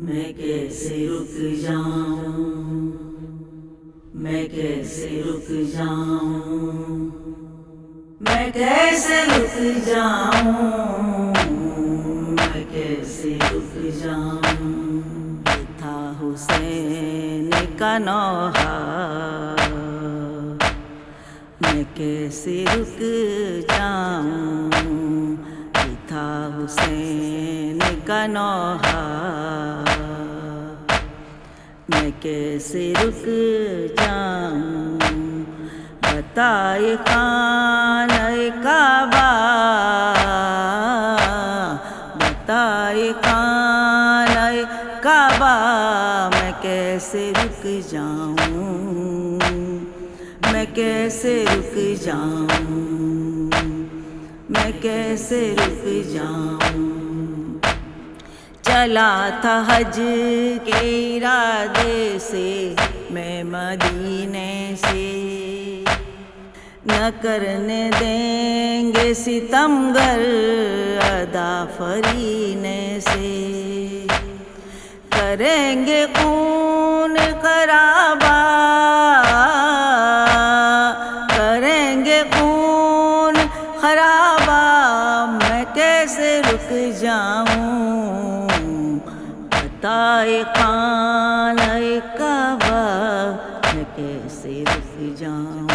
میں کیسے رک جاؤں، میں کیسے رک جاؤں، میں کیسے رک جاؤں، میں کیسے رک جاؤں۔ یہ تھا حسین کا نوحہ، میں کیسے رک جاؤں۔ یہ تھا حسین کا نوحہ، میں کیسے رک جاؤں۔ بتائے خانہ کعبہ، بتائے خانہ کعبہ، میں کیسے رک جاؤں، میں کیسے رک جاؤں، میں کیسے رک جاؤں۔ چلا تھا حج کے ارادے سے میں مدینے سے، نہ کرنے دیں گے ستمگر ادا فرینے سے، کریں گے خون خرابہ، کریں گے خون خرابہ، میں کیسے رک جاؤں۔ بتائے خانہ کعبہ، میں کیسے رک جاؤں،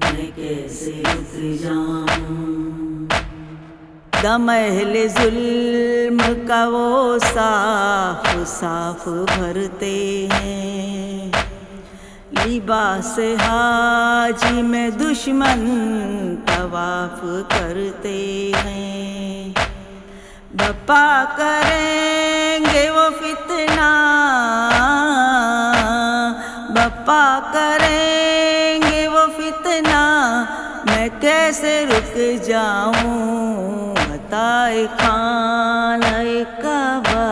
میں کیسے رک جاؤں۔ دم اہل ظلم کا وہ صاف صاف بھرتے ہیں، لباس حاجی میں دشمن طواف کرتے ہیں۔ بپا کریں گے وہ فتنہ، بپا کریں گے وہ فتنہ، میں کیسے رک جاؤں۔ بتائے خانہ کعبہ،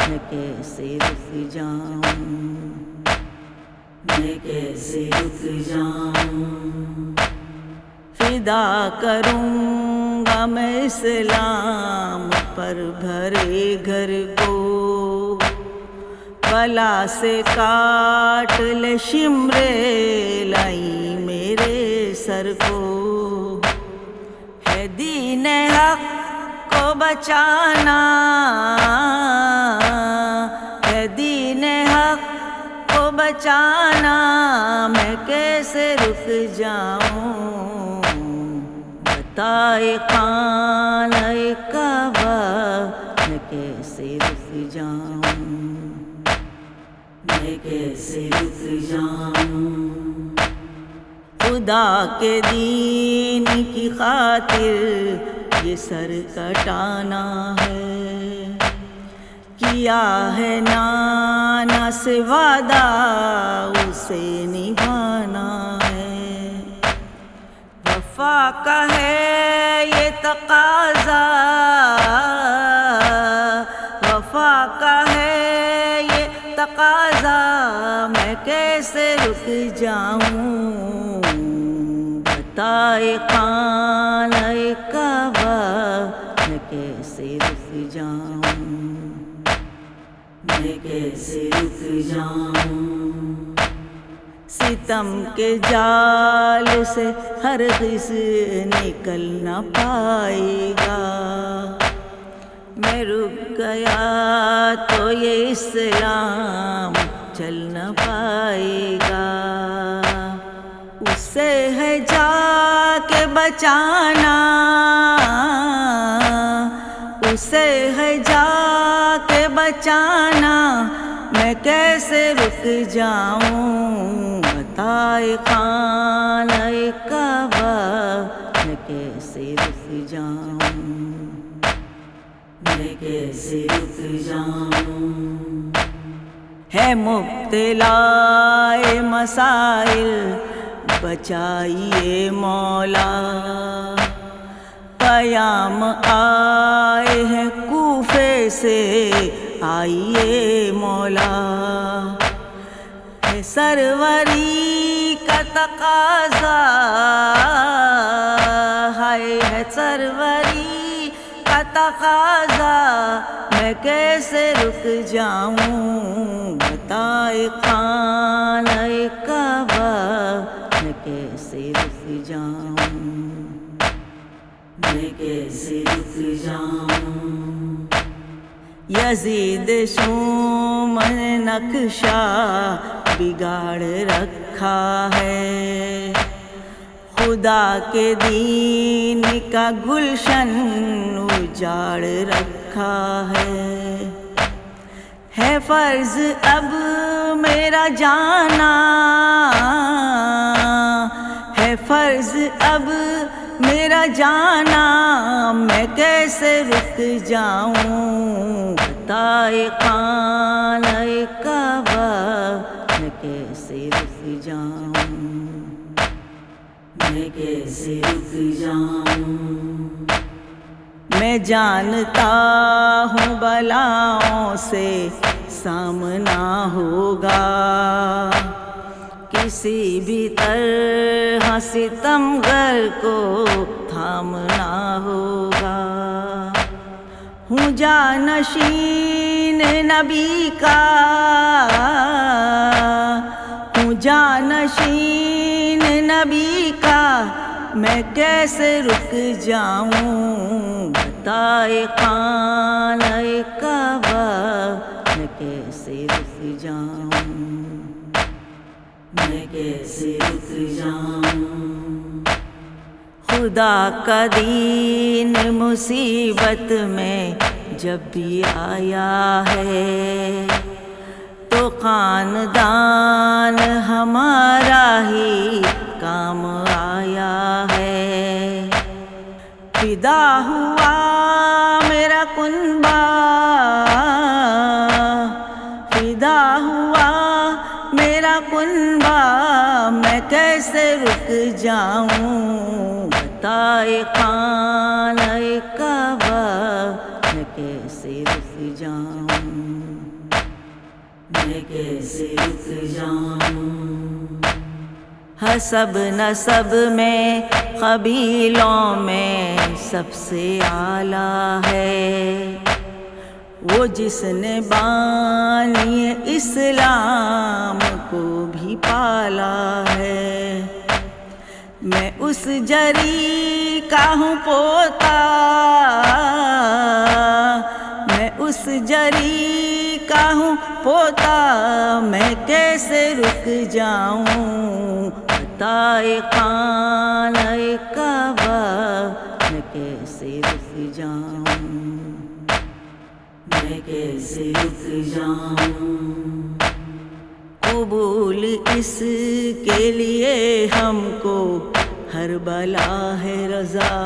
میں کیسے رک جاؤں، میں کیسے رک جاؤں۔ فدا کروں گا میں اسلام پر بھرے گھر کو، بلا سے کاٹ لے شمرے لائی میرے سر کو۔ ہے دین حق کو بچانا، ہے دین حق کو بچانا، میں کیسے رک جاؤں۔ بتائے خانہ کعبہ، میں کیسے رک جاؤں، میں کیسے رک جاؤں۔ خدا کے دین کی خاطر یہ سر کٹانا ہے، کیا ہے نانا سے وعدہ اسے نبھانا ہے۔ وفا کا ہے یہ تقاضا، وفا کا ہے یہ تقاضا، میں کیسے رک جاؤں۔ بتائے خانہ کعبہ، میں کیسے رک جاؤں، میں کیسے رک جاؤں۔ ستم کے جال سے ہرگز نکل نہ پائے گا، میں رک گیا تو یہ اسلام چل نہ پائے گا۔ اسے ہے جا کے بچانا، اسے ہے جا کے بچانا، میں کیسے رک جاؤں۔ بتائے خانہ کعبہ، میں کیسے رک جاؤں، میں کیسے رک جاؤں۔ ہے مبتلا مسائل بچائیے مولا، پیام آئے ہیں کوفے سے آئیے مولا۔ ہے سروری کا تقاضا، ہے سروری کا کا تقاضا میں کیسے رک جاؤں، بتائے خانہ کعبہ میں کیسے رک جاؤں، میں کیسے رک جاؤں۔ یزید شوم نے نقشہ بگاڑ رکھا ہے، خدا کے دین کا گلشن اجاڑ رکھا ہے فرض اب میرا جانا، ہے فرض اب میرا جانا، میں کیسے رک جاؤں، بتائے خانہ کعبہ میں کیسے رک جاؤں، میں کیسے رک جاؤں۔ میں جانتا ہوں بلاؤں سے سامنا ہوگا، کسی بھی طرح ستمگر کو تھامنا ہوگا، ہوں جانشین نبی کا، ہوں جانشین نبی کا، میں کیسے رک جاؤں، بتائے خانہ کعبہ میں کیسے رک جاؤں، میں کیسے رک جاؤں۔ خدا کا دین مصیبت میں جب بھی آیا ہے، تو خاندان ہمارا ہی کام آیا ہے، فدا ہوا میرا کنبہ، فدا ہوا میرا کنبہ، میں کیسے رک جاؤں، بتائے خانہ کعبہ میں کیسے رک جاؤں، میں کیسے رک جاؤں۔ حسب نسب میں قبیلوں میں سب سے اعلیٰ ہے، وہ جس نے بانی اسلام کو بھی پالا ہے، میں اس جری کا ہوں پوتا، میں اس جری کا ہوں پوتا، میں کیسے رک جاؤں، بتائے خانہ کعبہ میں کیسے رک جاؤں، میں کیسے رک جاؤں۔ قبول اس کے لیے ہم کو ہر بلا ہے رضا،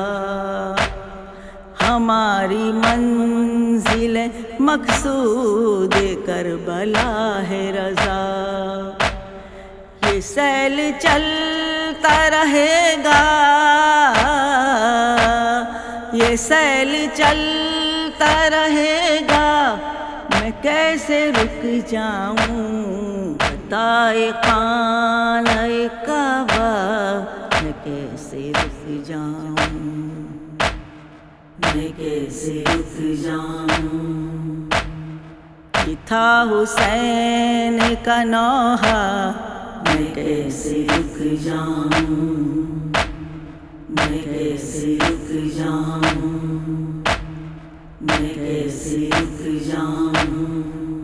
ہماری منزل مقصود کربلا ہے رضا، یہ سیل چلتا رہے گا، یہ سیل چلتا رہے گا، میں کیسے رک جاؤں، بتائے خانہ کعبہ میں کیسے رک جاؤں، میں کیسے رک جاؤں۔ یہ تھا حسین کا نوحہ، میں کیسے رک جاؤں، میں کیسے رک جاؤں، میں کیسے رک جاؤں۔